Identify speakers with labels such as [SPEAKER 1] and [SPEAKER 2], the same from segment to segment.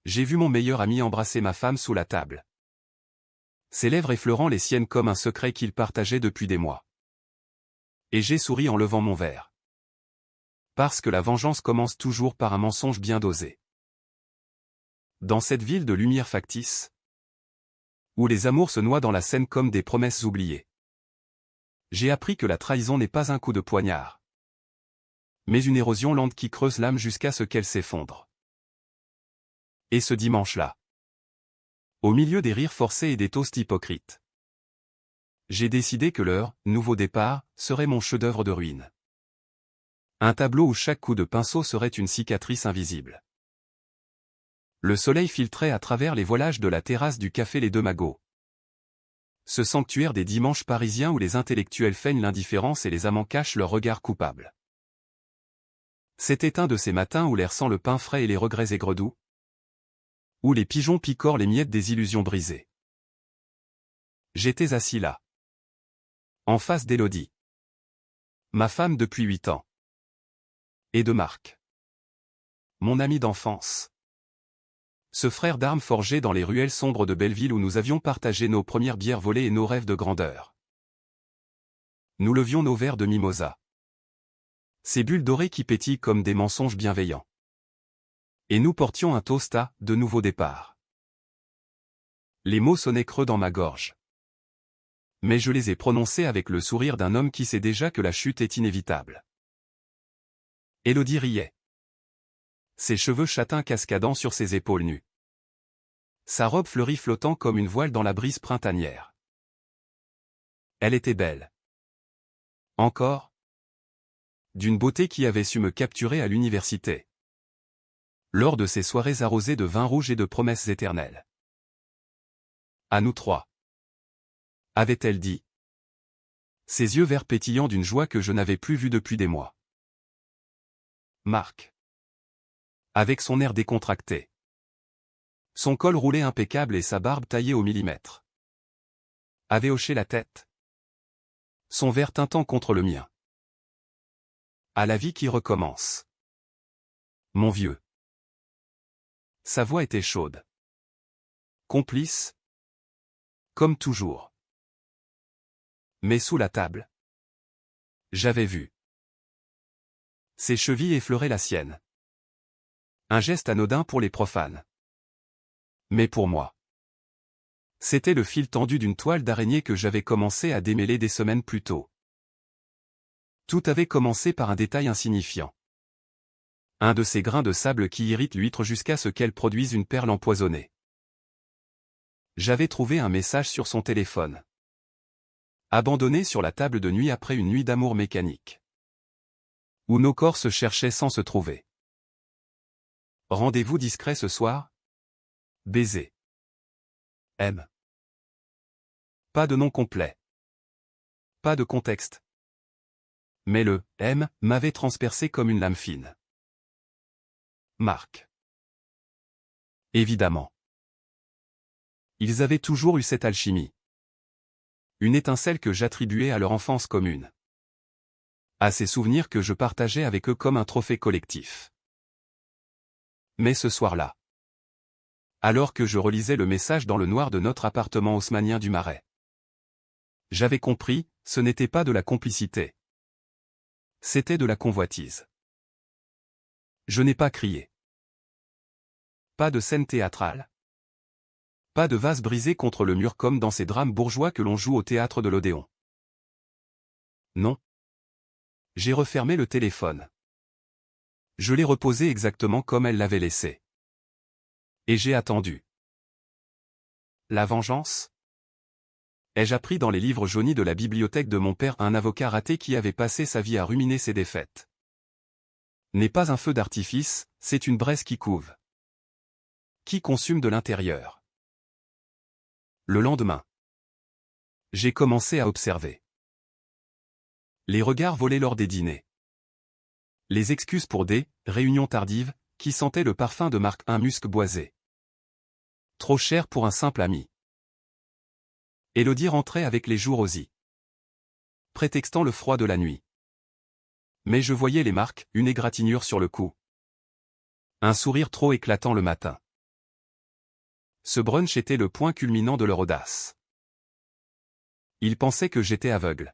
[SPEAKER 1] J'ai vu mon meilleur ami embrasser ma femme sous la table. Ses lèvres effleurant les siennes comme un secret qu'il partageait depuis des mois. Et j'ai souri en levant mon verre. Parce que la vengeance commence toujours par un mensonge bien dosé. Dans cette ville de lumière factice, où les amours se noient dans la scène comme des promesses oubliées, j'ai appris que la trahison n'est pas un coup de poignard, mais une érosion lente qui creuse l'âme jusqu'à ce qu'elle s'effondre. Et ce dimanche-là, au milieu des rires forcés et des toasts hypocrites, j'ai décidé que leur nouveau départ serait mon chef-d'œuvre de ruine. Un tableau où chaque coup de pinceau serait une cicatrice invisible. Le soleil filtrait à travers les voilages de la terrasse du café Les Deux Magots. Ce sanctuaire des dimanches parisiens où les intellectuels feignent l'indifférence et les amants cachent leur regard coupable. C'était un de ces matins où l'air sent le pain frais et les regrets aigres-doux. Où les pigeons picorent les miettes des illusions brisées. J'étais assis là. En face d'Élodie. Ma femme depuis 8 ans. Et de Marc. Mon ami d'enfance. Ce frère d'armes forgé dans les ruelles sombres de Belleville où nous avions partagé nos premières bières volées et nos rêves de grandeur. Nous levions nos verres de mimosa. Ces bulles dorées qui pétillent comme des mensonges bienveillants. Et nous portions un toast à de nouveaux départs. Les mots sonnaient creux dans ma gorge. Mais je les ai prononcés avec le sourire d'un homme qui sait déjà que la chute est inévitable. Élodie riait. Ses cheveux châtains cascadant sur ses épaules nues. Sa robe fleurie flottant comme une voile dans la brise printanière. Elle était belle. Encore. D'une beauté qui avait su me capturer à l'université. Lors de ces soirées arrosées de vin rouge et de promesses éternelles. À nous trois. Avait-elle dit. Ses yeux verts pétillants d'une joie que je n'avais plus vue depuis des mois. Marc. Avec son air décontracté. Son col roulé impeccable et sa barbe taillée au millimètre. Avait hoché la tête. Son verre tintant contre le mien. À la vie qui recommence. Mon vieux. Sa voix était chaude. Complice. Comme toujours. Mais sous la table. J'avais vu. Ses chevilles effleuraient la sienne. Un geste anodin pour les profanes. Mais pour moi. C'était le fil tendu d'une toile d'araignée que j'avais commencé à démêler des semaines plus tôt. Tout avait commencé par un détail insignifiant. Un de ces grains de sable qui irritent l'huître jusqu'à ce qu'elle produise une perle empoisonnée. J'avais trouvé un message sur son téléphone. Abandonné sur la table de nuit après une nuit d'amour mécanique. Où nos corps se cherchaient sans se trouver. Rendez-vous discret ce soir? Baiser. M. Pas de nom complet. Pas de contexte. Mais le « M » m'avait transpercé comme une lame fine. Marc. Évidemment. Ils avaient toujours eu cette alchimie. Une étincelle que j'attribuais à leur enfance commune. À ces souvenirs que je partageais avec eux comme un trophée collectif. Mais ce soir-là, alors que je relisais le message dans le noir de notre appartement haussmannien du Marais, j'avais compris, ce n'était pas de la complicité. C'était de la convoitise. Je n'ai pas crié. Pas de scène théâtrale. Pas de vase brisé contre le mur comme dans ces drames bourgeois que l'on joue au théâtre de l'Odéon. Non. J'ai refermé le téléphone. Je l'ai reposé exactement comme elle l'avait laissé. Et j'ai attendu. La vengeance? Ai-je appris dans les livres jaunis de la bibliothèque de mon père un avocat raté qui avait passé sa vie à ruminer ses défaites? N'est pas un feu d'artifice, c'est une braise qui couve. Qui consume de l'intérieur. Le lendemain, j'ai commencé à observer. Les regards volés lors des dîners. Les excuses pour des réunions tardives, qui sentaient le parfum de Marc, un musc boisé. Trop cher pour un simple ami. Élodie rentrait avec les joues rosies. Prétextant le froid de la nuit. Mais je voyais les marques, une égratignure sur le cou. Un sourire trop éclatant le matin. Ce brunch était le point culminant de leur audace. Ils pensaient que j'étais aveugle.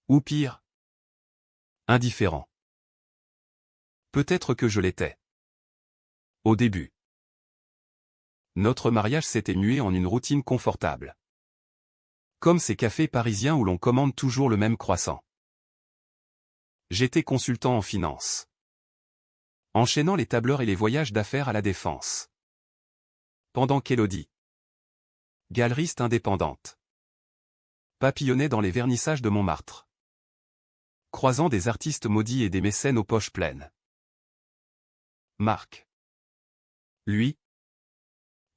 [SPEAKER 1] Ou pire, indifférent. Peut-être que je l'étais. Au début. Notre mariage s'était mué en une routine confortable. Comme ces cafés parisiens où l'on commande toujours le même croissant. J'étais consultant en finance. Enchaînant les tableurs et les voyages d'affaires à la Défense. Pendant qu'Élodie, galeriste indépendante, papillonnait dans les vernissages de Montmartre. Croisant des artistes maudits et des mécènes aux poches pleines. Marc, lui,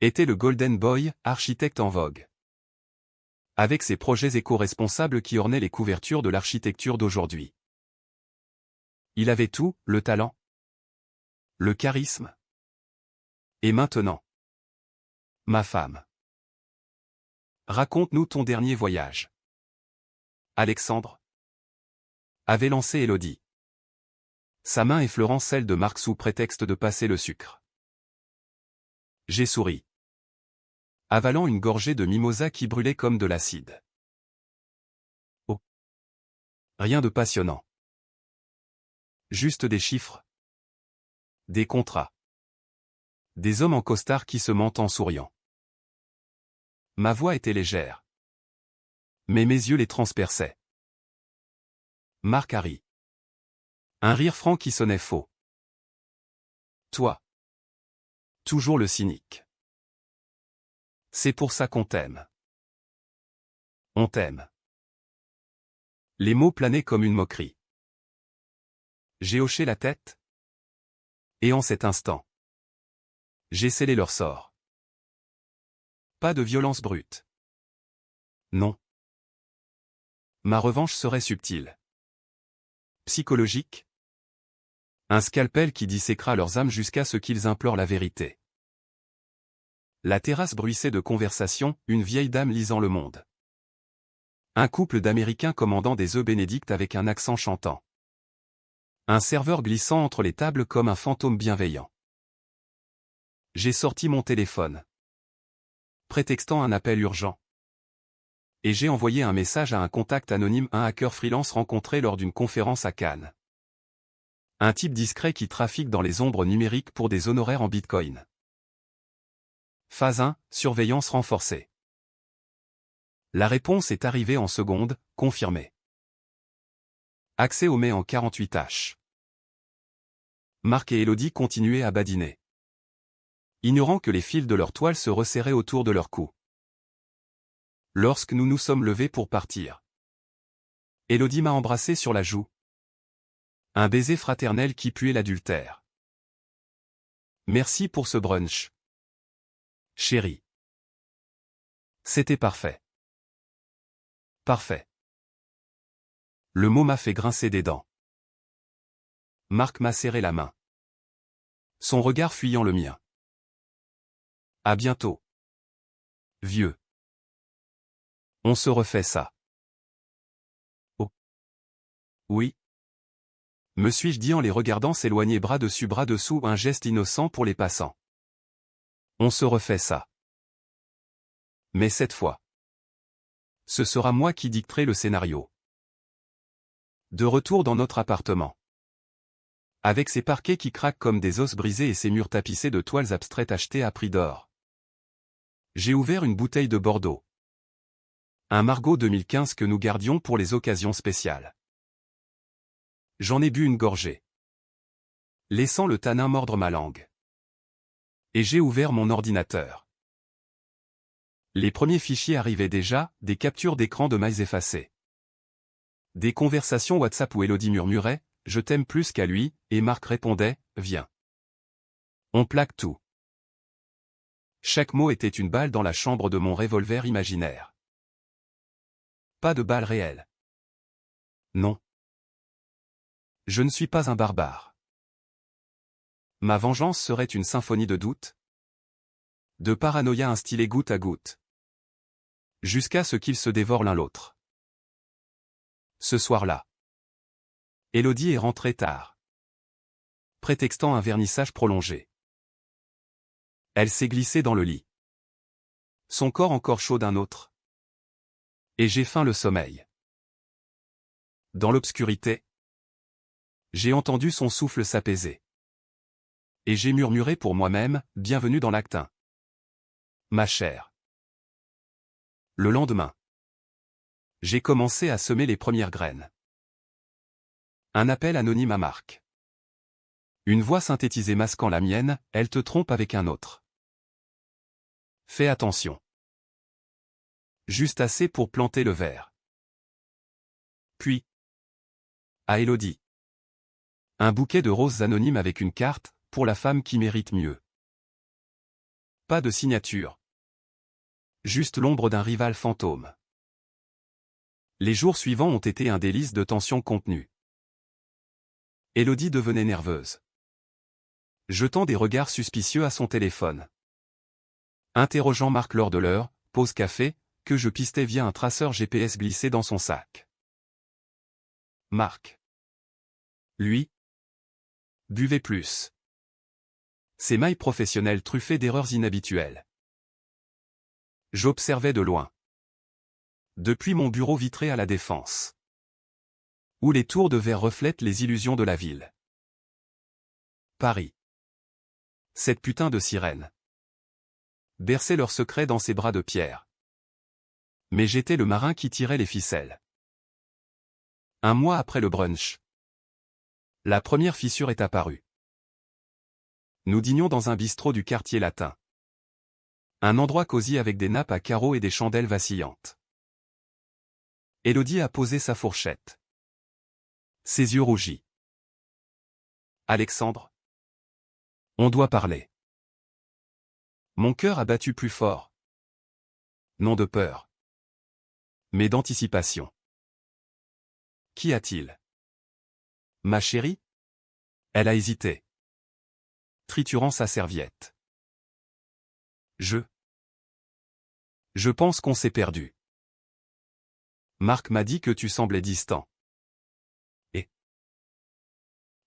[SPEAKER 1] était le Golden Boy, architecte en vogue. Avec ses projets éco-responsables qui ornaient les couvertures de l'architecture d'aujourd'hui. Il avait tout, le talent, le charisme. Et maintenant, ma femme. Raconte-nous ton dernier voyage. Alexandre avait lancé Élodie. Sa main effleurant celle de Marc sous prétexte de passer le sucre. J'ai souri. Avalant une gorgée de mimosa qui brûlait comme de l'acide. Oh. Rien de passionnant. Juste des chiffres. Des contrats. Des hommes en costard qui se mentent en souriant. Ma voix était légère. Mais mes yeux les transperçaient. Marc a ri. Un rire franc qui sonnait faux. Toi. Toujours le cynique. C'est pour ça qu'on t'aime. On t'aime. Les mots planaient comme une moquerie. J'ai hoché la tête. Et en cet instant, j'ai scellé leur sort. Pas de violence brute. Non. Ma revanche serait subtile. Psychologique. Un scalpel qui disséquera leurs âmes jusqu'à ce qu'ils implorent la vérité. La terrasse bruissait de conversation, une vieille dame lisant Le Monde. Un couple d'Américains commandant des œufs bénédicts avec un accent chantant. Un serveur glissant entre les tables comme un fantôme bienveillant. J'ai sorti mon téléphone. Prétextant un appel urgent. Et j'ai envoyé un message à un contact anonyme, un hacker freelance rencontré lors d'une conférence à Cannes. Un type discret qui trafique dans les ombres numériques pour des honoraires en Bitcoin. Phase 1, surveillance renforcée. La réponse est arrivée en secondes, confirmée. Accès au mail en 48H. Marc et Élodie continuaient à badiner. Ignorant que les fils de leur toile se resserraient autour de leur cou. Lorsque nous nous sommes levés pour partir. Élodie m'a embrassé sur la joue. Un baiser fraternel qui puait l'adultère. Merci pour ce brunch. Chérie. C'était parfait. Parfait. Le mot m'a fait grincer des dents. Marc m'a serré la main. Son regard fuyant le mien. À bientôt. Vieux. On se refait ça. Oh. Oui. Me suis-je dit en les regardant s'éloigner bras dessus bras dessous, un geste innocent pour les passants. On se refait ça. Mais cette fois. Ce sera moi qui dicterai le scénario. De retour dans notre appartement. Avec ses parquets qui craquent comme des os brisés et ses murs tapissés de toiles abstraites achetées à prix d'or. J'ai ouvert une bouteille de Bordeaux. Un Margaux 2015 que nous gardions pour les occasions spéciales. J'en ai bu une gorgée. Laissant le tanin mordre ma langue. Et j'ai ouvert mon ordinateur. Les premiers fichiers arrivaient déjà, des captures d'écran de mails effacés. Des conversations WhatsApp où Élodie murmurait « Je t'aime plus qu'à lui » et Marc répondait « Viens ». On plaque tout. Chaque mot était une balle dans la chambre de mon revolver imaginaire. Pas de balle réelle. Non. Je ne suis pas un barbare. Ma vengeance serait une symphonie de doutes, de paranoïa instillée goutte à goutte. Jusqu'à ce qu'ils se dévorent l'un l'autre. Ce soir-là. Élodie est rentrée tard. Prétextant un vernissage prolongé. Elle s'est glissée dans le lit. Son corps encore chaud d'un autre. Et j'ai feint le sommeil. Dans l'obscurité, j'ai entendu son souffle s'apaiser. Et j'ai murmuré pour moi-même, bienvenue dans l'acte 1. Ma chère. Le lendemain, j'ai commencé à semer les premières graines. Un appel anonyme à Marc. Une voix synthétisée masquant la mienne, elle te trompe avec un autre. Fais attention. Juste assez pour planter le verre. Puis, à Élodie. Un bouquet de roses anonymes avec une carte, pour la femme qui mérite mieux. Pas de signature. Juste l'ombre d'un rival fantôme. Les jours suivants ont été un délice de tension contenue. Élodie devenait nerveuse. Jetant des regards suspicieux à son téléphone. Interrogeant Marc lors de l'heure, pause café, que je pistais via un traceur GPS glissé dans son sac. Marc. Lui. Buvait plus. Ses mailles professionnelles truffées d'erreurs inhabituelles. J'observais de loin. Depuis mon bureau vitré à la Défense. Où les tours de verre reflètent les illusions de la ville. Paris. Cette putain de sirène. Berçait leurs secrets dans ses bras de pierre. Mais j'étais le marin qui tirait les ficelles. Un mois après le brunch. La première fissure est apparue. Nous dînions dans un bistrot du quartier latin. Un endroit cosy avec des nappes à carreaux et des chandelles vacillantes. Élodie a posé sa fourchette. Ses yeux rougis. Alexandre. On doit parler. Mon cœur a battu plus fort. Non de peur. Mais d'anticipation. Qu'y a-t-il? Ma chérie? Elle a hésité. Triturant sa serviette. Je pense qu'on s'est perdu. Marc m'a dit que tu semblais distant. Et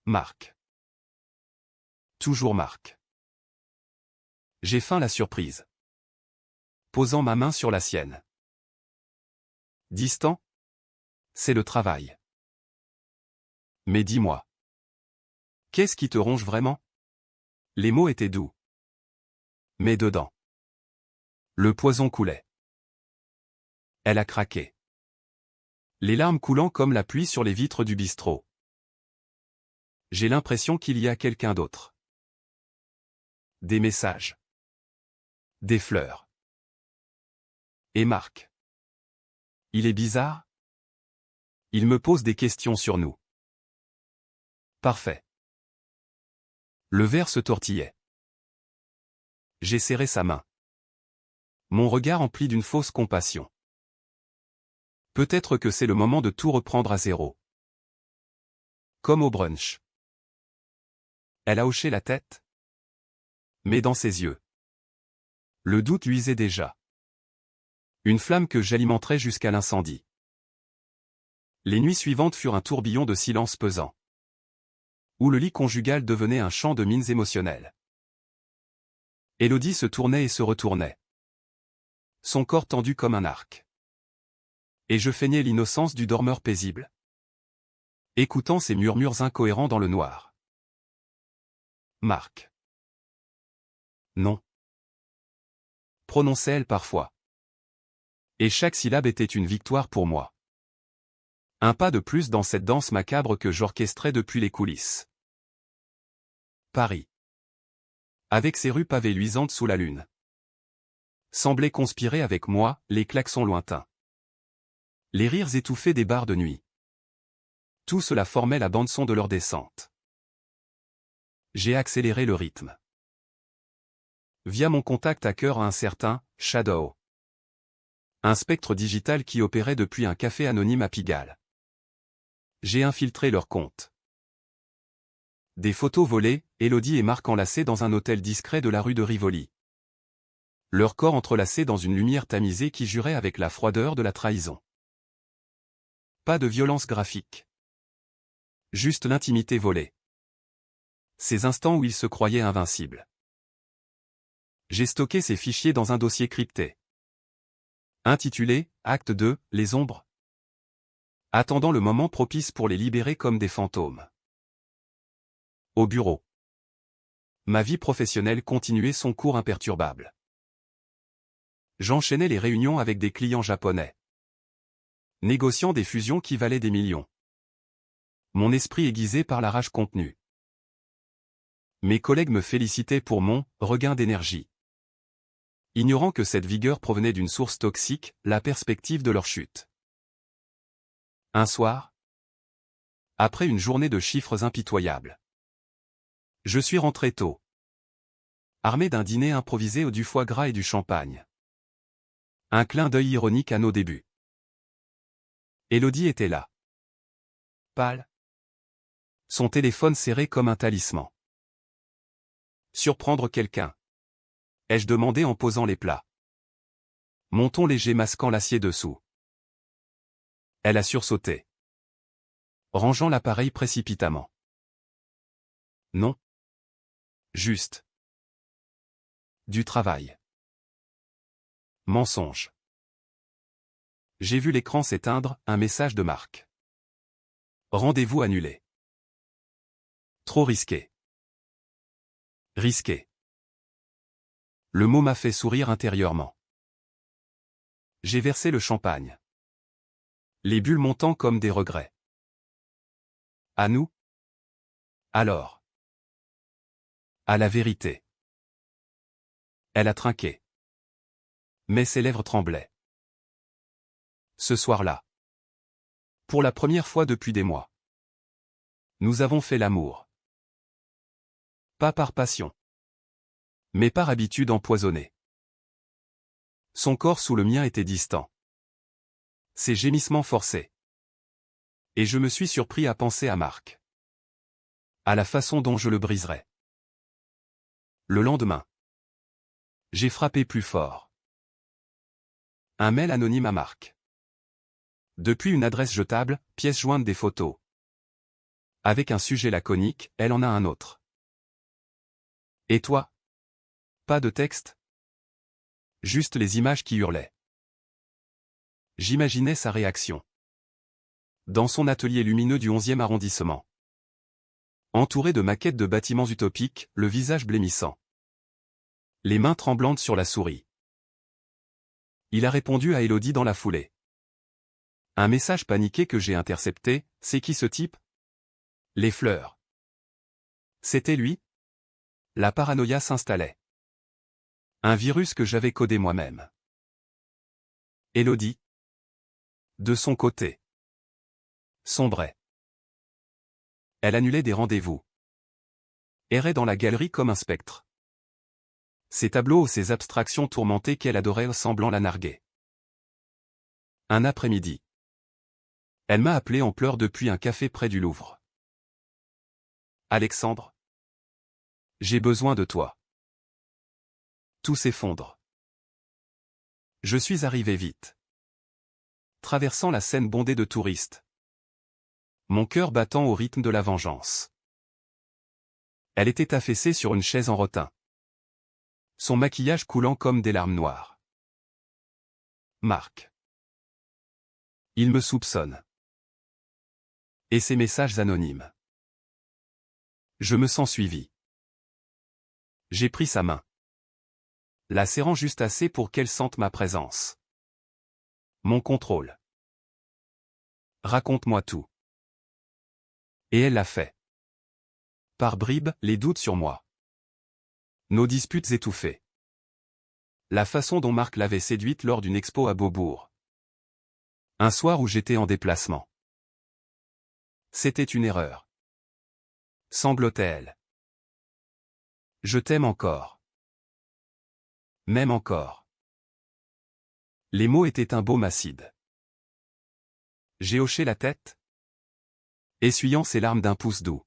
[SPEAKER 1] Marc. Toujours Marc. J'ai feint la surprise. Posant ma main sur la sienne. Distant? C'est le travail. Mais dis-moi. Qu'est-ce qui te ronge vraiment? Les mots étaient doux. Mais dedans. Le poison coulait. Elle a craqué. Les larmes coulant comme la pluie sur les vitres du bistrot. J'ai l'impression qu'il y a quelqu'un d'autre. Des messages. Des fleurs. Et Marc. Il est bizarre? Il me pose des questions sur nous. Parfait. Le verre se tortillait. J'ai serré sa main. Mon regard empli d'une fausse compassion. Peut-être que c'est le moment de tout reprendre à zéro. Comme au brunch. Elle a hoché la tête. Mais dans ses yeux. Le doute luisait déjà. Une flamme que j'alimenterais jusqu'à l'incendie. Les nuits suivantes furent un tourbillon de silence pesant. Où le lit conjugal devenait un champ de mines émotionnelles. Élodie se tournait et se retournait. Son corps tendu comme un arc. Et je feignais l'innocence du dormeur paisible. Écoutant ses murmures incohérents dans le noir. Marc. Non. Prononçait-elle parfois. Et chaque syllabe était une victoire pour moi. Un pas de plus dans cette danse macabre que j'orchestrais depuis les coulisses. Paris. Avec ses rues pavées luisantes sous la lune. Semblait conspirer avec moi, les klaxons lointains. Les rires étouffés des bars de nuit. Tout cela formait la bande-son de leur descente. J'ai accéléré le rythme. Via mon contact à cœur à un certain Shadow. Un spectre digital qui opérait depuis un café anonyme à Pigalle. J'ai infiltré leur compte. Des photos volées, Élodie et Marc enlacés dans un hôtel discret de la rue de Rivoli. Leurs corps entrelacés dans une lumière tamisée qui jurait avec la froideur de la trahison. Pas de violence graphique. Juste l'intimité volée. Ces instants où ils se croyaient invincibles. J'ai stocké ces fichiers dans un dossier crypté. Intitulé « Acte 2, les ombres ». Attendant le moment propice pour les libérer comme des fantômes. Au bureau. Ma vie professionnelle continuait son cours imperturbable. J'enchaînais les réunions avec des clients japonais, négociant des fusions qui valaient des millions. Mon esprit aiguisé par la rage contenue. Mes collègues me félicitaient pour mon regain d'énergie, ignorant que cette vigueur provenait d'une source toxique, la perspective de leur chute. Un soir, après une journée de chiffres impitoyables, je suis rentré tôt, armé d'un dîner improvisé du foie gras et du champagne. Un clin d'œil ironique à nos débuts. Élodie était là. Pâle. Son téléphone serré comme un talisman. Surprendre quelqu'un? Ai-je demandé en posant les plats. Mon ton léger masquant l'acier dessous. Elle a sursauté, rangeant l'appareil précipitamment. Non. Juste. Du travail. Mensonge. J'ai vu l'écran s'éteindre, un message de Marc. Rendez-vous annulé. Trop risqué. Risqué. Le mot m'a fait sourire intérieurement. J'ai versé le champagne, les bulles montant comme des regrets. À nous? Alors. À la vérité. Elle a trinqué. Mais ses lèvres tremblaient. Ce soir-là. Pour la première fois depuis des mois. Nous avons fait l'amour. Pas par passion, mais par habitude empoisonnée. Son corps sous le mien était distant. Ses gémissements forcés. Et je me suis surpris à penser à Marc. À la façon dont je le briserais. Le lendemain. J'ai frappé plus fort. Un mail anonyme à Marc. Depuis une adresse jetable, pièce jointe des photos. Avec un sujet laconique, elle en a un autre. Et toi? Pas de texte? Juste les images qui hurlaient. J'imaginais sa réaction. Dans son atelier lumineux du 11e arrondissement. Entouré de maquettes de bâtiments utopiques, le visage blêmissant. Les mains tremblantes sur la souris. Il a répondu à Élodie dans la foulée. Un message paniqué que j'ai intercepté, c'est qui ce type? Les fleurs. C'était lui? La paranoïa s'installait. Un virus que j'avais codé moi-même. Élodie. De son côté. Sombrait. Elle annulait des rendez-vous. Errait dans la galerie comme un spectre. Ses tableaux, ses abstractions tourmentées qu'elle adorait semblant la narguer. Un après-midi. Elle m'a appelé en pleurs depuis un café près du Louvre. Alexandre. J'ai besoin de toi. Tout s'effondre. Je suis arrivé vite. Traversant la Seine bondée de touristes. Mon cœur battant au rythme de la vengeance. Elle était affaissée sur une chaise en rotin. Son maquillage coulant comme des larmes noires. Marc. Il me soupçonne. Et ses messages anonymes. Je me sens suivi. J'ai pris sa main. La serrant juste assez pour qu'elle sente ma présence. Mon contrôle. Raconte-moi tout. Et elle l'a fait. Par bribes, les doutes sur moi. Nos disputes étouffées. La façon dont Marc l'avait séduite lors d'une expo à Beaubourg. Un soir où j'étais en déplacement. C'était une erreur. Sanglotait-elle. Je t'aime encore. Même encore. Les mots étaient un baume acide. J'ai hoché la tête, essuyant ses larmes d'un pouce doux.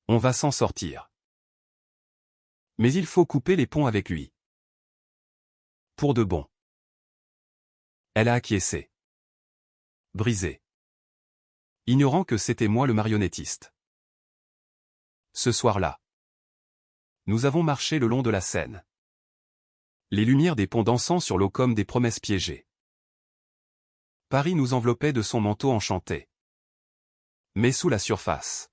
[SPEAKER 1] On va s'en sortir. Mais il faut couper les ponts avec lui. Pour de bon. Elle a acquiescé. Brisé. Ignorant que c'était moi le marionnettiste. Ce soir-là. Nous avons marché le long de la Seine. Les lumières des ponts dansant sur l'eau comme des promesses piégées. Paris nous enveloppait de son manteau enchanté. Mais sous la surface,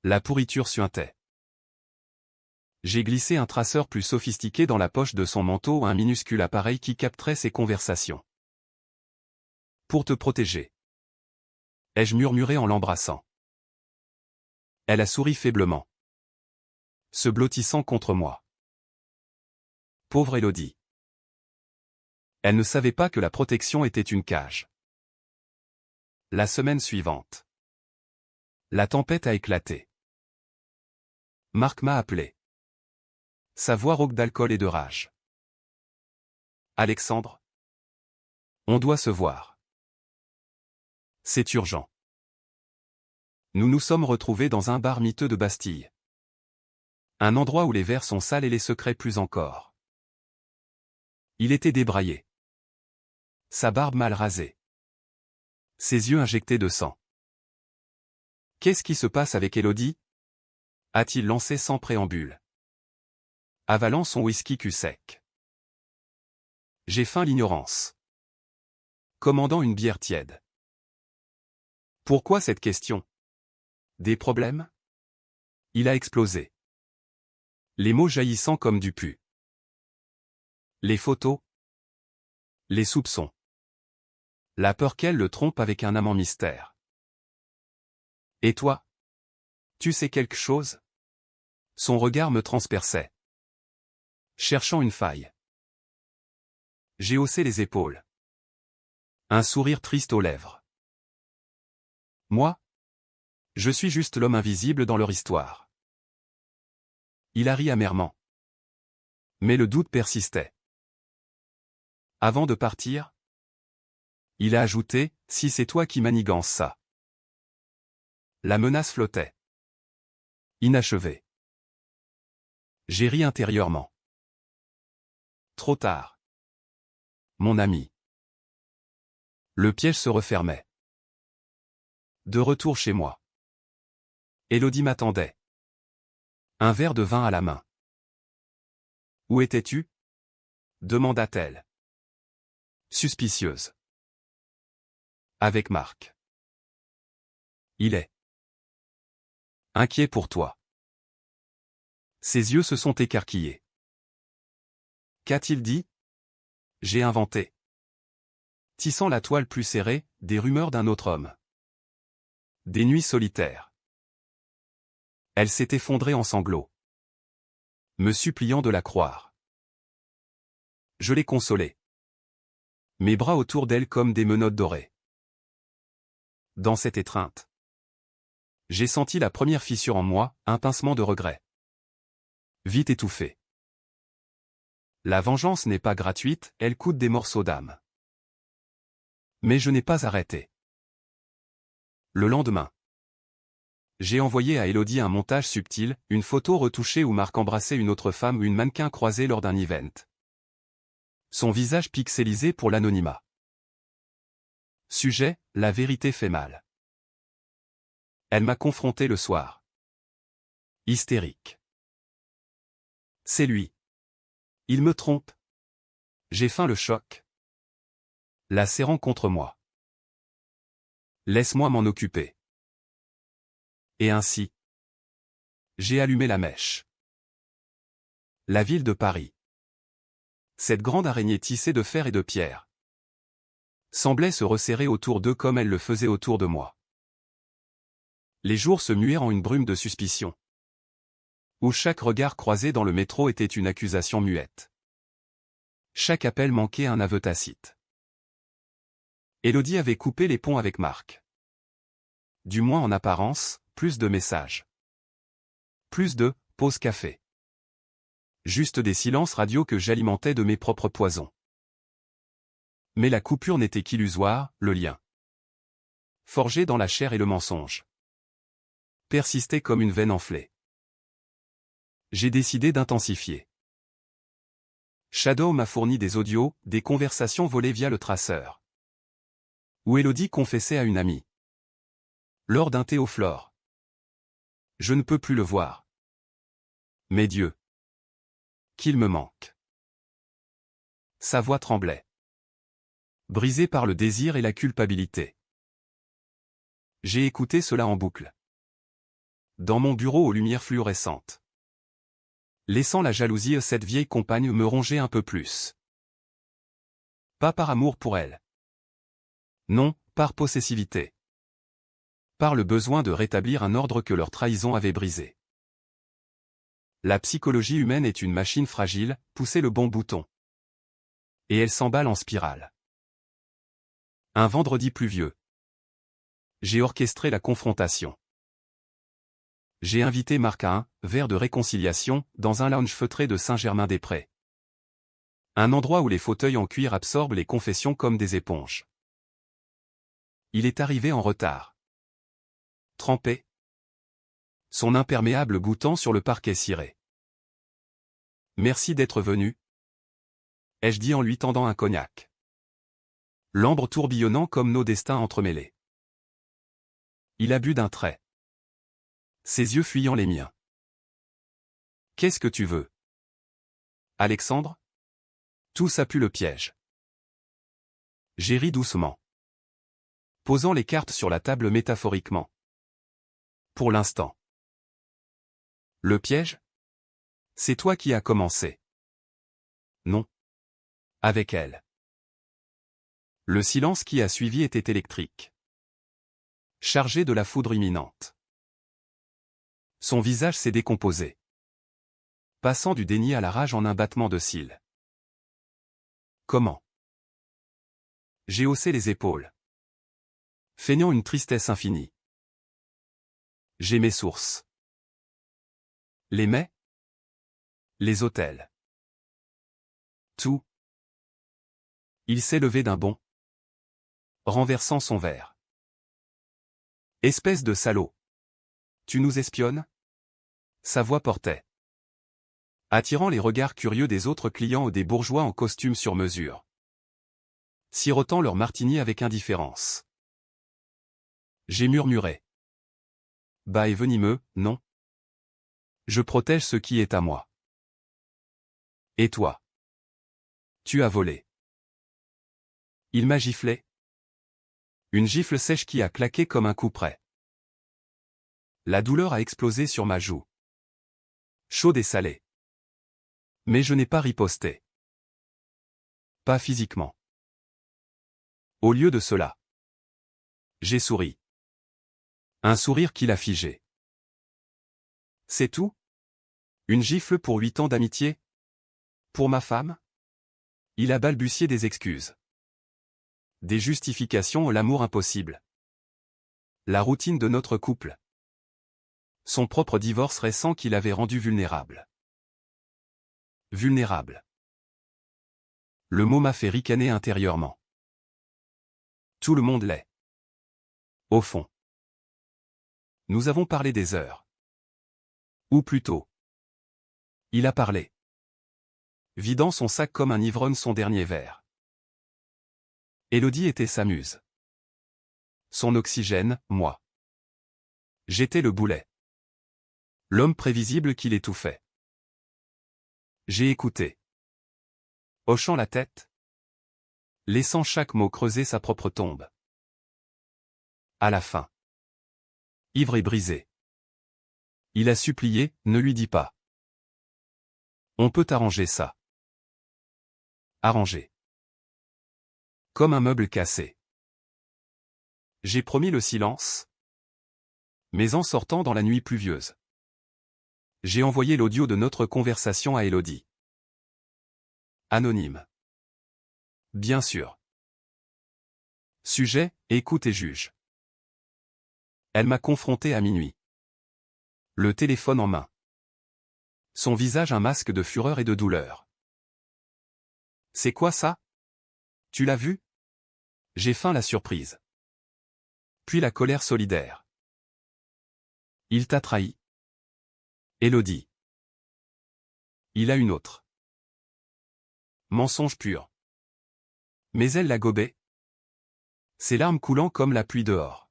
[SPEAKER 1] la pourriture suintait. J'ai glissé un traceur plus sophistiqué dans la poche de son manteau, un minuscule appareil qui capterait ses conversations. Pour te protéger, ai-je murmuré en l'embrassant. Elle a souri faiblement, se blottissant contre moi. Pauvre Élodie. Elle ne savait pas que la protection était une cage. La semaine suivante, la tempête a éclaté. Marc m'a appelé. Sa voix rauque d'alcool et de rage. Alexandre, on doit se voir. C'est urgent. Nous nous sommes retrouvés dans un bar miteux de Bastille. Un endroit où les verres sont sales et les secrets plus encore. Il était débraillé. Sa barbe mal rasée. Ses yeux injectés de sang. Qu'est-ce qui se passe avec Élodie? A-t-il lancé sans préambule. Avalant son whisky cul sec. J'ai faim l'ignorance. Commandant une bière tiède. Pourquoi cette question? Des problèmes? Il a explosé. Les mots jaillissant comme du pu. Les photos. Les soupçons. La peur qu'elle le trompe avec un amant mystère. Et toi? Tu sais quelque chose? Son regard me transperçait. Cherchant une faille. J'ai haussé les épaules. Un sourire triste aux lèvres. Moi? Je suis juste l'homme invisible dans leur histoire. Il a ri amèrement. Mais le doute persistait. Avant de partir, il a ajouté, si c'est toi qui manigances ça. La menace flottait. Inachevée. J'ai ri intérieurement. Trop tard. Mon ami. Le piège se refermait. De retour chez moi. Élodie m'attendait. Un verre de vin à la main. Où étais-tu? Demanda-t-elle. Suspicieuse. Avec Marc. Il est inquiet pour toi. Ses yeux se sont écarquillés. Qu'a-t-il dit? J'ai inventé. Tissant la toile plus serrée, des rumeurs d'un autre homme. Des nuits solitaires. Elle s'est effondrée en sanglots. Me suppliant de la croire. Je l'ai consolée. Mes bras autour d'elle comme des menottes dorées. Dans cette étreinte, j'ai senti la première fissure en moi, un pincement de regret. Vite étouffé. La vengeance n'est pas gratuite, elle coûte des morceaux d'âme. Mais je n'ai pas arrêté. Le lendemain, j'ai envoyé à Élodie un montage subtil, une photo retouchée où Marc embrassait une autre femme ou une mannequin croisée lors d'un event. Son visage pixelisé pour l'anonymat. Sujet, la vérité fait mal. Elle m'a confronté le soir. Hystérique. C'est lui. Il me trompe. J'ai faim le choc. La serrant contre moi. Laisse-moi m'en occuper. Et ainsi, j'ai allumé la mèche. La ville de Paris. Cette grande araignée tissée de fer et de pierre semblait se resserrer autour d'eux comme elle le faisait autour de moi. Les jours se muaient en une brume de suspicion, où chaque regard croisé dans le métro était une accusation muette. Chaque appel manquait un aveu tacite. Élodie avait coupé les ponts avec Marc. Du moins en apparence, plus de messages. Plus de « pause café ». Juste des silences radio que j'alimentais de mes propres poisons. Mais la coupure n'était qu'illusoire, le lien, forgé dans la chair et le mensonge, persistait comme une veine enflée. J'ai décidé d'intensifier. Shadow m'a fourni des audios, des conversations volées via le traceur, où Élodie confessait à une amie. Lors d'un thé au Flore. Je ne peux plus le voir. Mais Dieu, qu'il me manque. Sa voix tremblait. Brisée par le désir et la culpabilité. J'ai écouté cela en boucle. Dans mon bureau aux lumières fluorescentes. Laissant la jalousie de cette vieille compagne me ronger un peu plus. Pas par amour pour elle. Non, par possessivité. Par le besoin de rétablir un ordre que leur trahison avait brisé. La psychologie humaine est une machine fragile, poussez le bon bouton. Et elle s'emballe en spirale. Un vendredi pluvieux. J'ai orchestré la confrontation. J'ai invité Marc à un verre de réconciliation dans un lounge feutré de Saint-Germain-des-Prés. Un endroit où les fauteuils en cuir absorbent les confessions comme des éponges. Il est arrivé en retard. Trempé. Son imperméable goûtant sur le parquet ciré. Merci d'être venu. Ai-je dit en lui tendant un cognac. L'ambre tourbillonnant comme nos destins entremêlés. Il a bu d'un trait. Ses yeux fuyant les miens. Qu'est-ce que tu veux? Alexandre? Tout ça pue le piège. J'ai ri doucement. Posant les cartes sur la table métaphoriquement. Pour l'instant. Le piège? C'est toi qui as commencé. Non. Avec elle. Le silence qui a suivi était électrique. Chargé de la foudre imminente. Son visage s'est décomposé. Passant du déni à la rage en un battement de cils. Comment? J'ai haussé les épaules. Feignant une tristesse infinie. J'ai mes sources. Les mets? Les hôtels. Tout. Il s'est levé d'un bond. Renversant son verre. Espèce de salaud. Tu nous espionnes? Sa voix portait. Attirant les regards curieux des autres clients ou des bourgeois en costume sur mesure. Sirotant leur martini avec indifférence. J'ai murmuré. Bas et venimeux, non. Je protège ce qui est à moi. Et toi? Tu as volé. Il m'a giflé. Une gifle sèche qui a claqué comme un coup près. La douleur a explosé sur ma joue. Chaude et salée. Mais je n'ai pas riposté. Pas physiquement. Au lieu de cela. J'ai souri. Un sourire qui l'a figé. C'est tout? Une gifle pour 8 ans d'amitié? Pour ma femme? Il a balbutié des excuses. Des justifications à l'amour impossible. La routine de notre couple. Son propre divorce récent qui l'avait rendu vulnérable. Vulnérable. Le mot m'a fait ricaner intérieurement. Tout le monde l'est. Au fond. Nous avons parlé des heures. Ou plutôt. Il a parlé. Vidant son sac comme un ivrogne son dernier verre. Élodie était sa muse. Son oxygène, moi. J'étais le boulet. L'homme prévisible qui l'étouffait. J'ai écouté. Hochant la tête. Laissant chaque mot creuser sa propre tombe. À la fin. Ivre et brisé. Il a supplié, ne lui dis pas. On peut arranger ça. Arranger. Comme un meuble cassé. J'ai promis le silence. Mais en sortant dans la nuit pluvieuse. J'ai envoyé l'audio de notre conversation à Élodie. Anonyme. Bien sûr. Sujet, écoute et juge. Elle m'a confronté à minuit. Le téléphone en main. Son visage un masque de fureur et de douleur. C'est quoi ça? Tu l'as vu? J'ai faim la surprise. Puis la colère solidaire. Il t'a trahi. Élodie. Il a une autre. Mensonge pur. Mais elle l'a gobé. Ses larmes coulant comme la pluie dehors.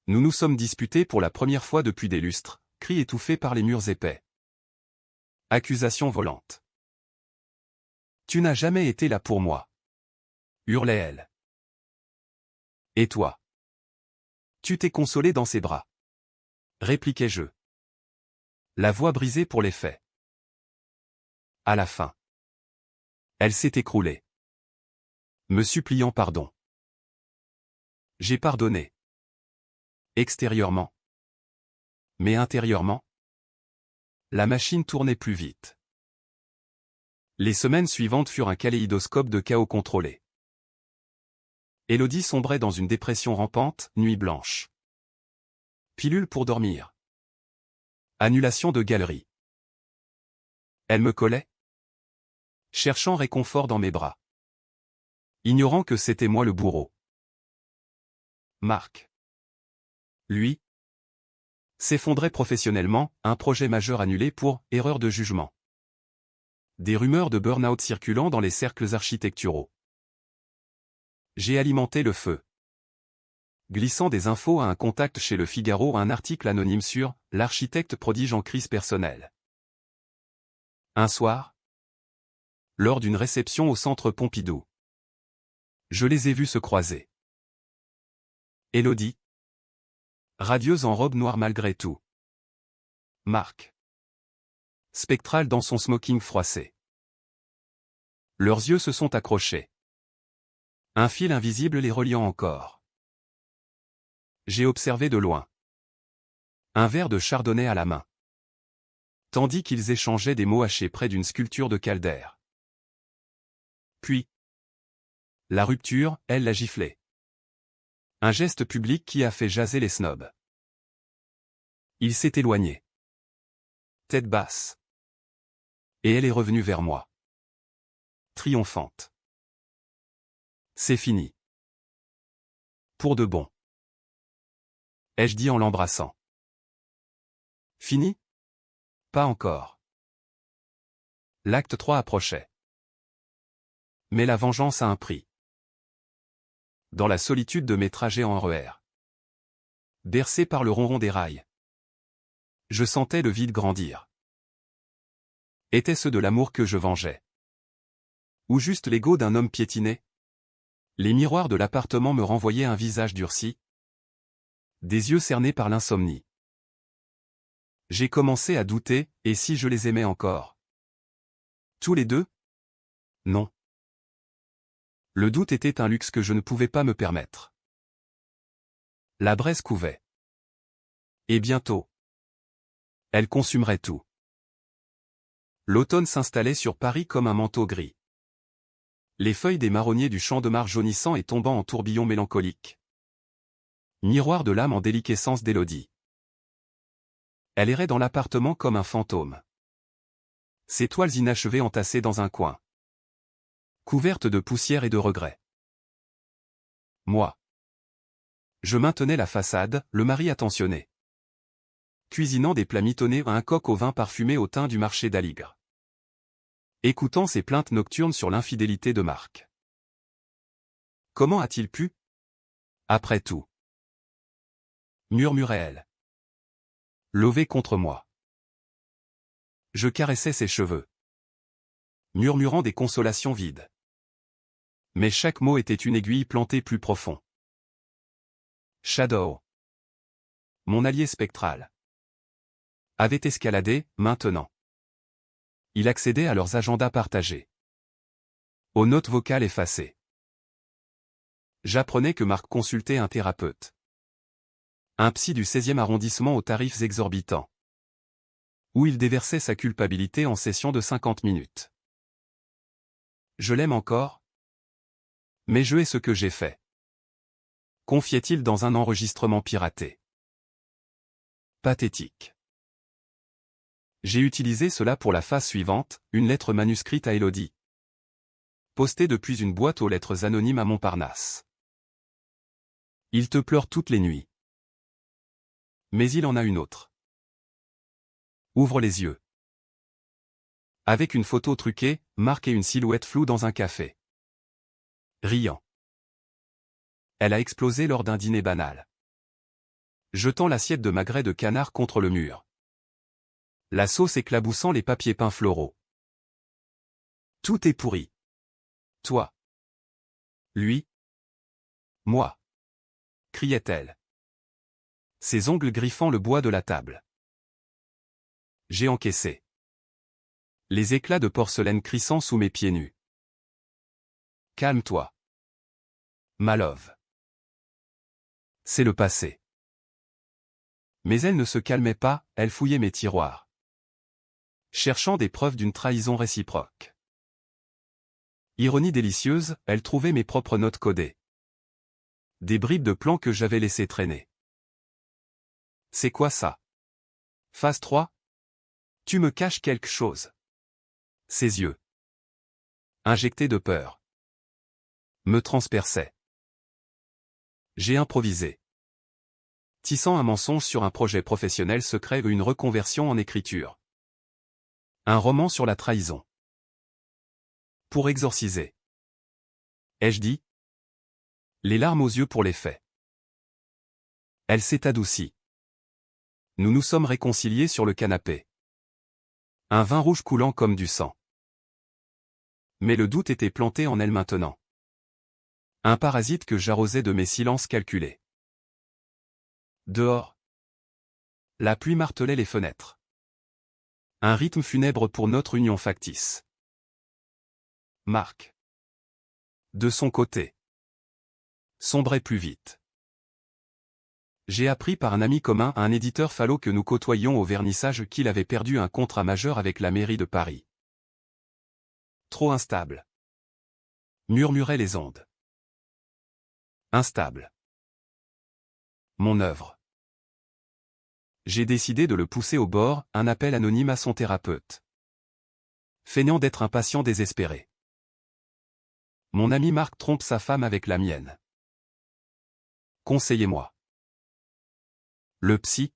[SPEAKER 1] Nous nous sommes disputés pour la première fois depuis des lustres, cris étouffés par les murs épais. Accusations volantes. Tu n'as jamais été là pour moi. Hurlait-elle. Et toi? Tu t'es consolé dans ses bras. Répliquai-je. La voix brisée pour les faits. À la fin. Elle s'est écroulée. Me suppliant pardon. J'ai pardonné. Extérieurement. Mais intérieurement? La machine tournait plus vite. Les semaines suivantes furent un kaléidoscope de chaos contrôlé. Élodie sombrait dans une dépression rampante, nuit blanche. Pilule pour dormir. Annulation de galerie. Elle me collait, cherchant réconfort dans mes bras. Ignorant que c'était moi le bourreau. Marc. Lui. S'effondrait professionnellement, un projet majeur annulé pour « erreur de jugement ». Des rumeurs de burn-out circulant dans les cercles architecturaux. J'ai alimenté le feu. Glissant des infos à un contact chez Le Figaro, un article anonyme sur « l'architecte prodige en crise personnelle ». Un soir, lors d'une réception au centre Pompidou, je les ai vus se croiser. Élodie. Radieuse en robe noire malgré tout. Marc. Spectral dans son smoking froissé. Leurs yeux se sont accrochés. Un fil invisible les reliant encore. J'ai observé de loin. Un verre de chardonnay à la main. Tandis qu'ils échangeaient des mots hachés près d'une sculpture de caldaire. Puis, la rupture, elle l'a giflé. Un geste public qui a fait jaser les snobs. Il s'est éloigné. Tête basse. Et elle est revenue vers moi. Triomphante. C'est fini. Pour de bon. Ai-je dit en l'embrassant. Fini? Pas encore. L'acte 3 approchait. Mais la vengeance a un prix. Dans la solitude de mes trajets en RER. Bercé par le ronron des rails. Je sentais le vide grandir. Était-ce de l'amour que je vengeais? Ou juste l'ego d'un homme piétiné? Les miroirs de l'appartement me renvoyaient un visage durci. Des yeux cernés par l'insomnie. J'ai commencé à douter, et si je les aimais encore? Tous les deux? Non. Le doute était un luxe que je ne pouvais pas me permettre. La braise couvait. Et bientôt, elle consumerait tout. L'automne s'installait sur Paris comme un manteau gris. Les feuilles des marronniers du champ de Mars jaunissant et tombant en tourbillons mélancoliques. Miroir de l'âme en déliquescence d'Élodie. Elle errait dans l'appartement comme un fantôme. Ses toiles inachevées entassées dans un coin. Couvertes de poussière et de regrets. Moi. Je maintenais la façade, le mari attentionné. Cuisinant des plats mitonnés à un coq au vin parfumé au thym du marché d'Aligre. Écoutant ses plaintes nocturnes sur l'infidélité de Marc. Comment a-t-il pu? Après tout. Murmurait-elle. Levé contre moi. Je caressais ses cheveux. Murmurant des consolations vides. Mais chaque mot était une aiguille plantée plus profond. Shadow. Mon allié spectral. Avait escaladé, maintenant. Il accédait à leurs agendas partagés. Aux notes vocales effacées. J'apprenais que Marc consultait un thérapeute. Un psy du 16e arrondissement aux tarifs exorbitants. Où il déversait sa culpabilité en session de 50 minutes. Je l'aime encore? Mais je hais ce que j'ai fait. Confiait-il dans un enregistrement piraté. Pathétique. J'ai utilisé cela pour la phase suivante, une lettre manuscrite à Élodie. Postée depuis une boîte aux lettres anonymes à Montparnasse. Il te pleure toutes les nuits. Mais il en a une autre. Ouvre les yeux. Avec une photo truquée, Marc et une silhouette floue dans un café. Riant. Elle a explosé lors d'un dîner banal. Jetant l'assiette de magret de canard contre le mur. La sauce éclaboussant les papiers peints floraux. Tout est pourri. Toi. Lui. Moi. Criait-elle. Ses ongles griffant le bois de la table. J'ai encaissé. Les éclats de porcelaine crissant sous mes pieds nus. Calme-toi. Ma love. C'est le passé. Mais elle ne se calmait pas, elle fouillait mes tiroirs. Cherchant des preuves d'une trahison réciproque. Ironie délicieuse, elle trouvait mes propres notes codées. Des bribes de plans que j'avais laissés traîner. C'est quoi ça? Phase 3? Tu me caches quelque chose. Ses yeux, injectés de peur, me transperçaient. J'ai improvisé. Tissant un mensonge sur un projet professionnel secret ou une reconversion en écriture. Un roman sur la trahison. Pour exorciser. Ai-je dit? Les larmes aux yeux pour les faits. Elle s'est adoucie. Nous nous sommes réconciliés sur le canapé. Un vin rouge coulant comme du sang. Mais le doute était planté en elle maintenant. Un parasite que j'arrosais de mes silences calculés. Dehors. La pluie martelait les fenêtres. Un rythme funèbre pour notre union factice. Marc. De son côté. Sombrait plus vite. J'ai appris par un ami commun à un éditeur phallo que nous côtoyions au vernissage qu'il avait perdu un contrat majeur avec la mairie de Paris. Trop instable. Murmuraient les ondes. Instable. Mon œuvre. J'ai décidé de le pousser au bord, un appel anonyme à son thérapeute. Feignant d'être un patient désespéré. Mon ami Marc trompe sa femme avec la mienne. Conseillez-moi. Le psy?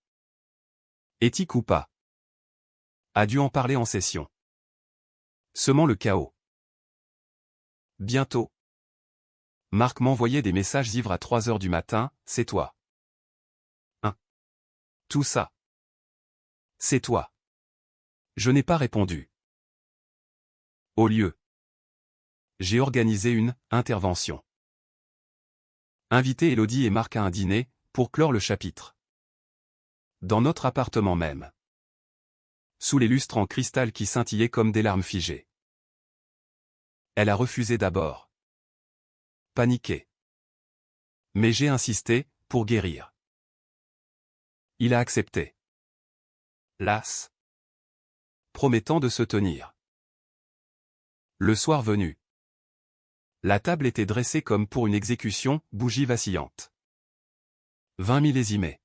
[SPEAKER 1] Éthique ou pas? A dû en parler en session. Semant le chaos. Bientôt. Marc m'envoyait des messages ivres à 3 heures du matin, c'est toi. Tout ça. C'est toi. Je n'ai pas répondu. Au lieu. J'ai organisé une intervention. Invité Élodie et Marc à un dîner, pour clore le chapitre. Dans notre appartement même. Sous les lustres en cristal qui scintillaient comme des larmes figées. Elle a refusé d'abord. Paniqué. Mais j'ai insisté, pour guérir. Il a accepté. Las. Promettant de se tenir. Le soir venu. La table était dressée comme pour une exécution, bougie vacillante. 20 millésimés.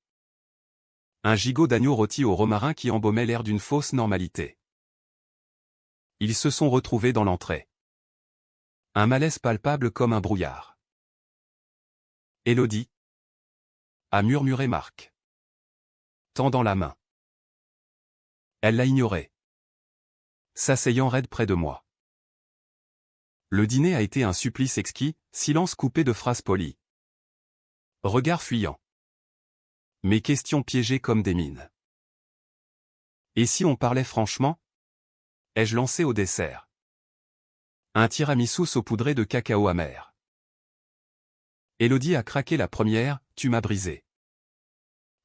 [SPEAKER 1] Un gigot d'agneau rôti au romarin qui embaumait l'air d'une fausse normalité. Ils se sont retrouvés dans l'entrée. Un malaise palpable comme un brouillard. Élodie. A murmuré Marc. Tendant la main. Elle l'a ignoré. S'asseyant raide près de moi. Le dîner a été un supplice exquis, silence coupé de phrases polies. Regard fuyant. Mes questions piégées comme des mines. Et si on parlait franchement? Ai-je lancé au dessert? Un tiramisu saupoudré de cacao amer. Élodie a craqué la première, tu m'as brisé.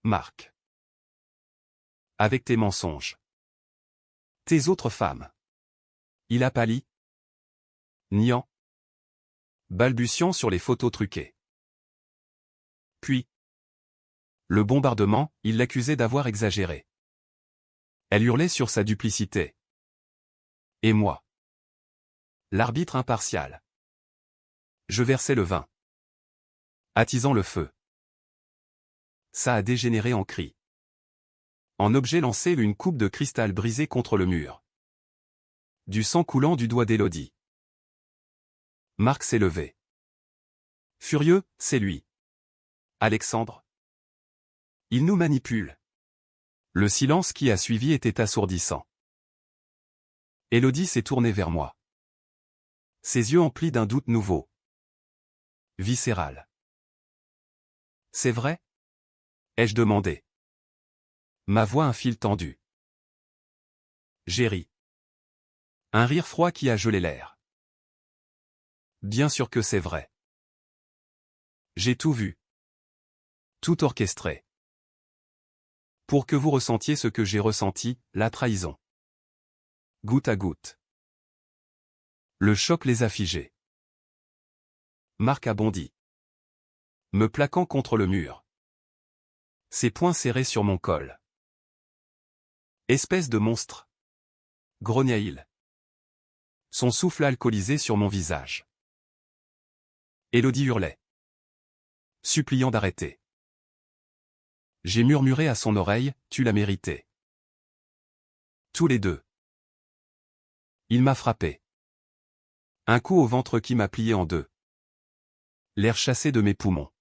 [SPEAKER 1] Marc. Avec tes mensonges. Tes autres femmes. Il a pâli. Niant. Balbutiant sur les photos truquées. Puis. Le bombardement, il l'accusait d'avoir exagéré. Elle hurlait sur sa duplicité. Et moi. L'arbitre impartial. Je versais le vin. Attisant le feu. Ça a dégénéré en cri. En objet lancé une coupe de cristal brisée contre le mur. Du sang coulant du doigt d'Élodie. Marc s'est levé. Furieux, c'est lui. Alexandre. Il nous manipule. Le silence qui a suivi était assourdissant. Élodie s'est tournée vers moi. Ses yeux emplis d'un doute nouveau. Viscéral. C'est vrai? Ai-je demandé. Ma voix un fil tendu. J'ai ri. Un rire froid qui a gelé l'air. Bien sûr que c'est vrai. J'ai tout vu. Tout orchestré. Pour que vous ressentiez ce que j'ai ressenti, la trahison. Goutte à goutte. Le choc les a figés. Marc a bondi. Me plaquant contre le mur. Ses poings serrés sur mon col. Espèce de monstre. Grogna-il. Son souffle alcoolisé sur mon visage. Élodie hurlait. Suppliant d'arrêter. J'ai murmuré à son oreille, tu l'as mérité. Tous les deux. Il m'a frappé. Un coup au ventre qui m'a plié en deux. L'air chassé de mes poumons.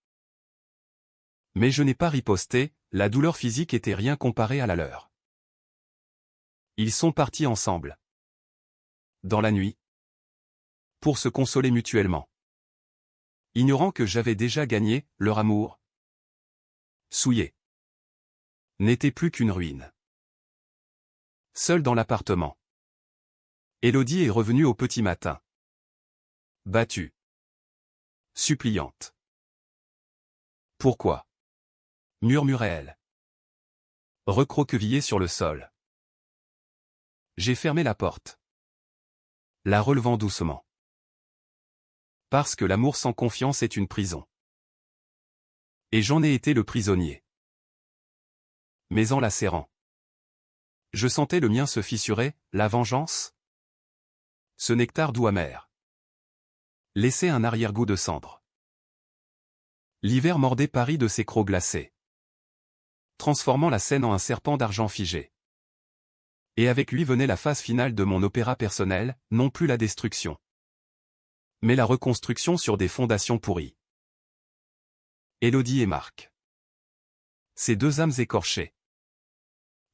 [SPEAKER 1] Mais je n'ai pas riposté, la douleur physique était rien comparée à la leur. Ils sont partis ensemble. Dans la nuit. Pour se consoler mutuellement. Ignorant que j'avais déjà gagné, leur amour. Souillé. N'était plus qu'une ruine. Seul dans l'appartement. Élodie est revenue au petit matin. Battue. Suppliante. Pourquoi? Murmurait-elle. Recroquevillée sur le sol. J'ai fermé la porte. La relevant doucement. Parce que l'amour sans confiance est une prison. Et j'en ai été le prisonnier. Mais en la serrant. Je sentais le mien se fissurer, la vengeance. Ce nectar doux amer. Laissait un arrière-goût de cendre. L'hiver mordait Paris de ses crocs glacés. Transformant la scène en un serpent d'argent figé. Et avec lui venait la phase finale de mon opéra personnel, non plus la destruction. Mais la reconstruction sur des fondations pourries. Élodie et Marc. Ces deux âmes écorchées.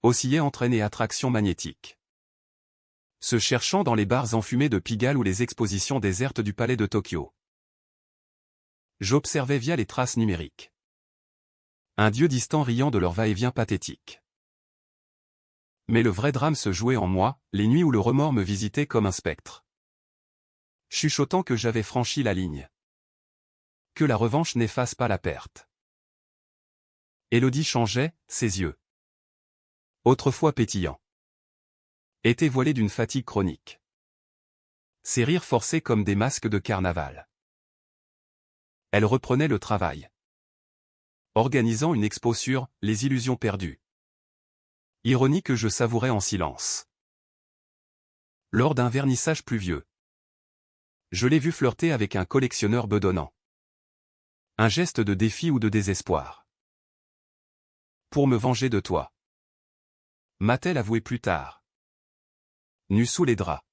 [SPEAKER 1] Oscillaient entre haine et attraction magnétique. Se cherchant dans les bars enfumés de Pigalle ou les expositions désertes du palais de Tokyo. J'observais via les traces numériques. Un dieu distant riant de leur va-et-vient pathétique. Mais le vrai drame se jouait en moi, les nuits où le remords me visitait comme un spectre. Chuchotant que j'avais franchi la ligne. Que la revanche n'efface pas la perte. Élodie changeait, ses yeux. Autrefois pétillants. Étaient voilés d'une fatigue chronique. Ses rires forcés comme des masques de carnaval. Elle reprenait le travail. Organisant une expo sur « Les illusions perdues ». Ironie que je savourais en silence. Lors d'un vernissage pluvieux. Je l'ai vu flirter avec un collectionneur bedonnant. Un geste de défi ou de désespoir. Pour me venger de toi. M'a-t-elle avoué plus tard. Nue sous les draps.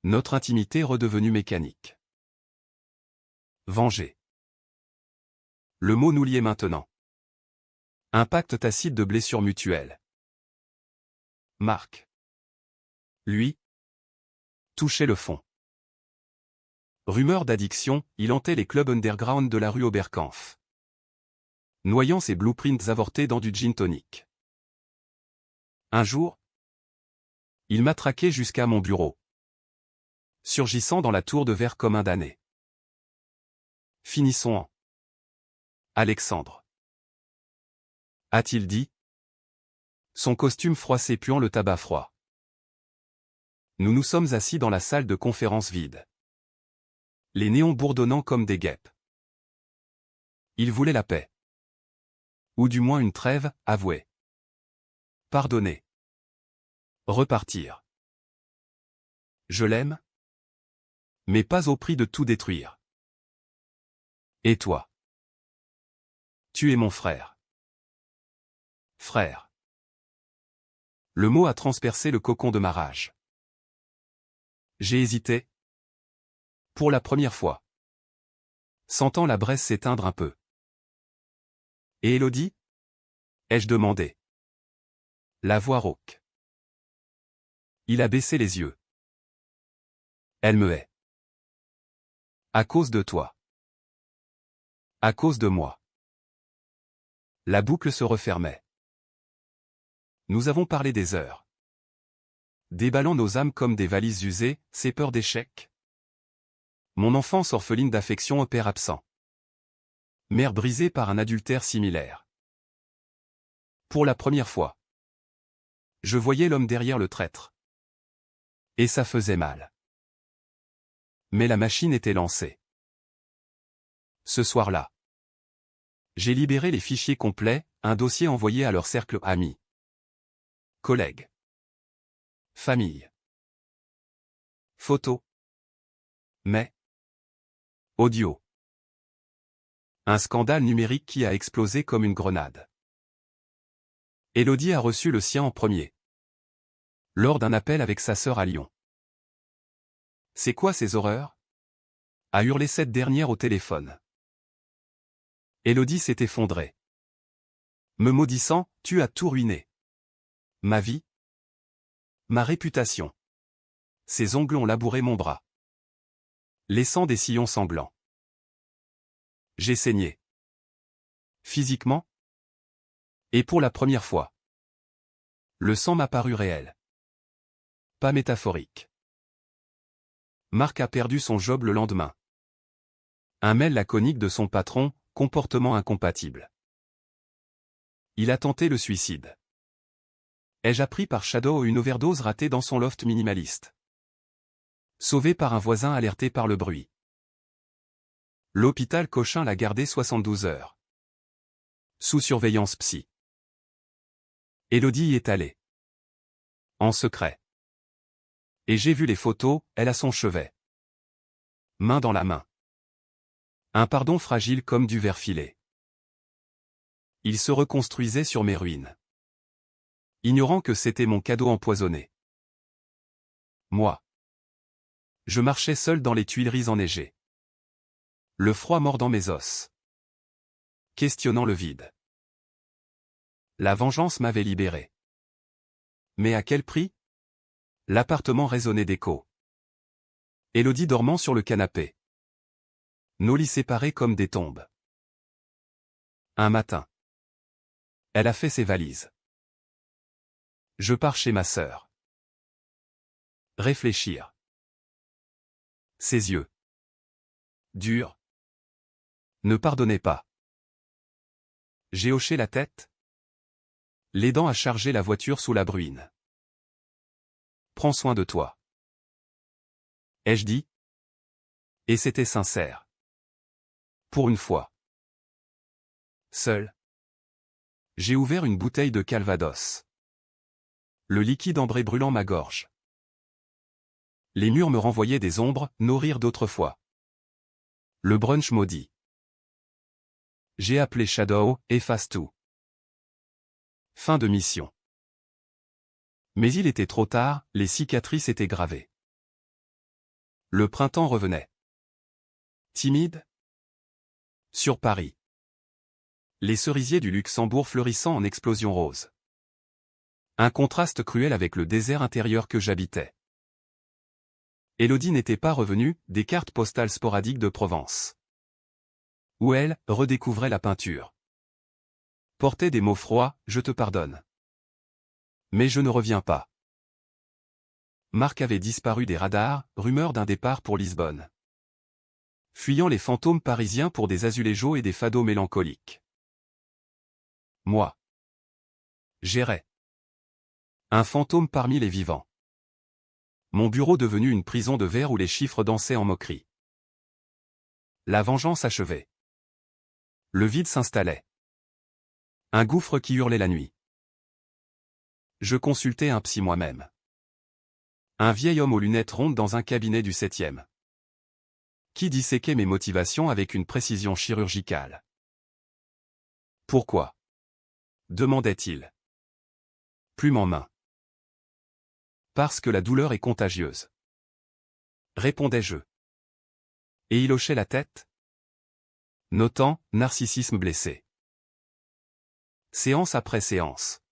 [SPEAKER 1] Notre intimité redevenue mécanique. Venger. Le mot nous liait maintenant. Un pacte tacite de blessures mutuelles. Marc. Lui. Touchait le fond. Rumeur d'addiction, il hantait les clubs underground de la rue Oberkampf. Noyant ses blueprints avortés dans du gin tonic. Un jour, il m'a traqué jusqu'à mon bureau. Surgissant dans la tour de verre comme un damné. Finissons en. Alexandre. A-t-il dit? Son costume froissé puant le tabac froid. Nous nous sommes assis dans la salle de conférence vide. Les néons bourdonnant comme des guêpes. Il voulait la paix. Ou du moins une trêve, avouée. Pardonner. Repartir. Je l'aime. Mais pas au prix de tout détruire. Et toi? Tu es mon frère. Frère. Le mot a transpercé le cocon de ma rage. J'ai hésité. Pour la première fois. Sentant la braise s'éteindre un peu. Et Élodie? Ai-je demandé. La voix rauque. Il a baissé les yeux. Elle me hait. À cause de toi. À cause de moi. La boucle se refermait. Nous avons parlé des heures. Déballant nos âmes comme des valises usées, ces peurs d'échec. Mon enfance orpheline d'affection au père absent. Mère brisée par un adultère similaire. Pour la première fois. Je voyais l'homme derrière le traître. Et ça faisait mal. Mais la machine était lancée. Ce soir-là. J'ai libéré les fichiers complets, un dossier envoyé à leur cercle amis. Collègues. Famille. Photos. Mais. Audio. Un scandale numérique qui a explosé comme une grenade. Élodie a reçu le sien en premier. Lors d'un appel avec sa sœur à Lyon. C'est quoi ces horreurs? A hurlé cette dernière au téléphone. Élodie s'est effondrée. Me maudissant, tu as tout ruiné. Ma vie. Ma réputation. Ses ongles ont labouré mon bras. Laissant des sillons sanglants. J'ai saigné. Physiquement. Et pour la première fois. Le sang m'a paru réel. Pas métaphorique. Marc a perdu son job le lendemain. Un mail laconique de son patron, comportement incompatible. Il a tenté le suicide. Ai-je appris par Shadow une overdose ratée dans son loft minimaliste. Sauvé par un voisin alerté par le bruit. L'hôpital Cochin l'a gardé 72 heures. Sous surveillance psy. Élodie y est allée. En secret. Et j'ai vu les photos, elle à son chevet. Main dans la main. Un pardon fragile comme du verre filé. Il se reconstruisait sur mes ruines. Ignorant que c'était mon cadeau empoisonné. Moi. Je marchais seul dans les Tuileries enneigées. Le froid mordant mes os. Questionnant le vide. La vengeance m'avait libéré. Mais à quel prix? L'appartement résonnait d'échos. Élodie dormant sur le canapé. Nos lits séparés comme des tombes. Un matin. Elle a fait ses valises. Je pars chez ma sœur. Réfléchir. Ses yeux. Durs. Ne pardonnez pas. J'ai hoché la tête. L'aidant à charger la voiture sous la bruine. Prends soin de toi. Ai-je dit? Et c'était sincère. Pour une fois. Seul. J'ai ouvert une bouteille de Calvados. Le liquide ambré brûlant ma gorge. Les murs me renvoyaient des ombres, nos rires d'autrefois. Le brunch maudit. J'ai appelé Shadow, efface tout. Fin de mission. Mais il était trop tard, les cicatrices étaient gravées. Le printemps revenait. Timide. Sur Paris. Les cerisiers du Luxembourg fleurissant en explosion rose. Un contraste cruel avec le désert intérieur que j'habitais. Élodie n'était pas revenue, des cartes postales sporadiques de Provence. Où elle redécouvrait la peinture. Portait des mots froids, je te pardonne. Mais je ne reviens pas. Marc avait disparu des radars, rumeur d'un départ pour Lisbonne. Fuyant les fantômes parisiens pour des azulejos et des fados mélancoliques. Moi. J'errais. Un fantôme parmi les vivants. Mon bureau devenu une prison de verre où les chiffres dansaient en moquerie. La vengeance achevée. Le vide s'installait. Un gouffre qui hurlait la nuit. Je consultais un psy moi-même. Un vieil homme aux lunettes rondes dans un cabinet du 7e. Qui disséquait mes motivations avec une précision chirurgicale. Pourquoi? Demandait-il. Plume en main. Parce que la douleur est contagieuse. Répondais-je. Et il hochait la tête? Notant, narcissisme blessé. Séance après séance.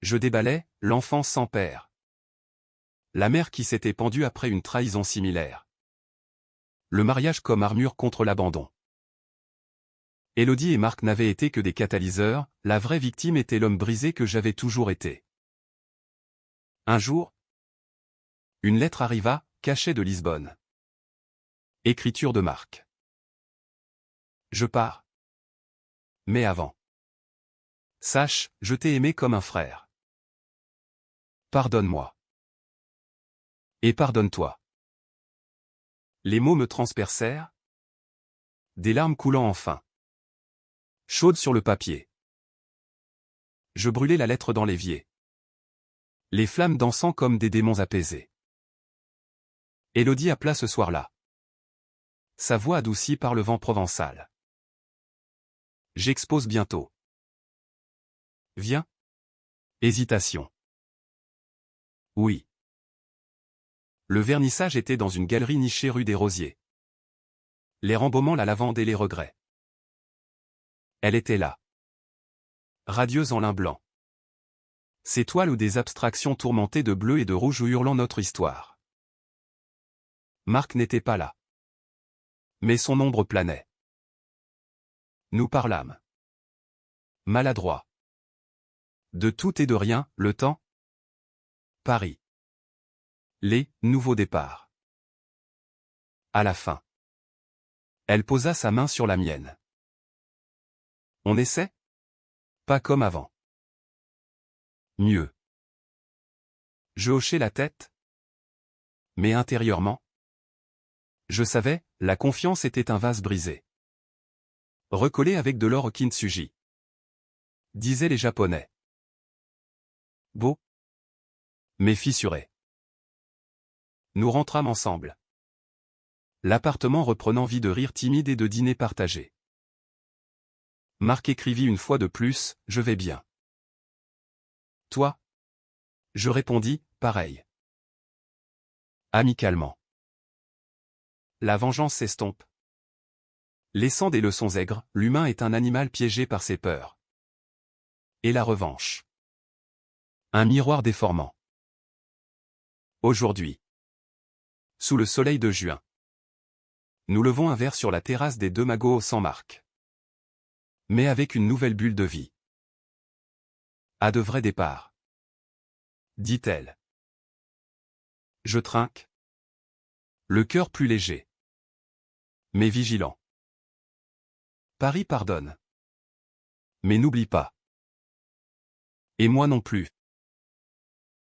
[SPEAKER 1] Je déballais, l'enfance sans père. La mère qui s'était pendue après une trahison similaire. Le mariage comme armure contre l'abandon. Élodie et Marc n'avaient été que des catalyseurs, la vraie victime était l'homme brisé que j'avais toujours été. Un jour, une lettre arriva, cachée de Lisbonne. Écriture de Marc. Je pars. Mais avant. Sache, je t'ai aimé comme un frère. Pardonne-moi. Et pardonne-toi. Les mots me transpercèrent. Des larmes coulant enfin. Chaudes sur le papier. Je brûlais la lettre dans l'évier. Les flammes dansant comme des démons apaisés. Élodie appela ce soir-là. Sa voix adoucie par le vent provençal. J'expose bientôt. Viens. Hésitation. Oui. Le vernissage était dans une galerie nichée rue des Rosiers. Les rembaumants, la lavande et les regrets. Elle était là. Radieuse en lin blanc. Ces toiles ou des abstractions tourmentées de bleu et de rouge hurlant notre histoire. Marc n'était pas là. Mais son ombre planait. Nous parlâmes. Maladroit. De tout et de rien, le temps. Paris. Les nouveaux départs. À la fin. Elle posa sa main sur la mienne. On essaie? Pas comme avant. Mieux. Je hochai la tête. Mais intérieurement, je savais, la confiance était un vase brisé. Recollé avec de l'or kintsugi. Disaient les Japonais. Beau. Mais fissuré. Nous rentrâmes ensemble. L'appartement reprenant vie de rires timides et de dîners partagés. Marc écrivit une fois de plus, « Je vais bien. » Toi? Je répondis, pareil. Amicalement. La vengeance s'estompe. Laissant des leçons aigres, l'humain est un animal piégé par ses peurs. Et la revanche. Un miroir déformant. Aujourd'hui. Sous le soleil de juin. Nous levons un verre sur la terrasse des Deux Magots sans Marc. Mais avec une nouvelle bulle de vie. À de vrais départs. Dit-elle. Je trinque. Le cœur plus léger. Mais vigilant. Paris pardonne. Mais n'oublie pas. Et moi non plus.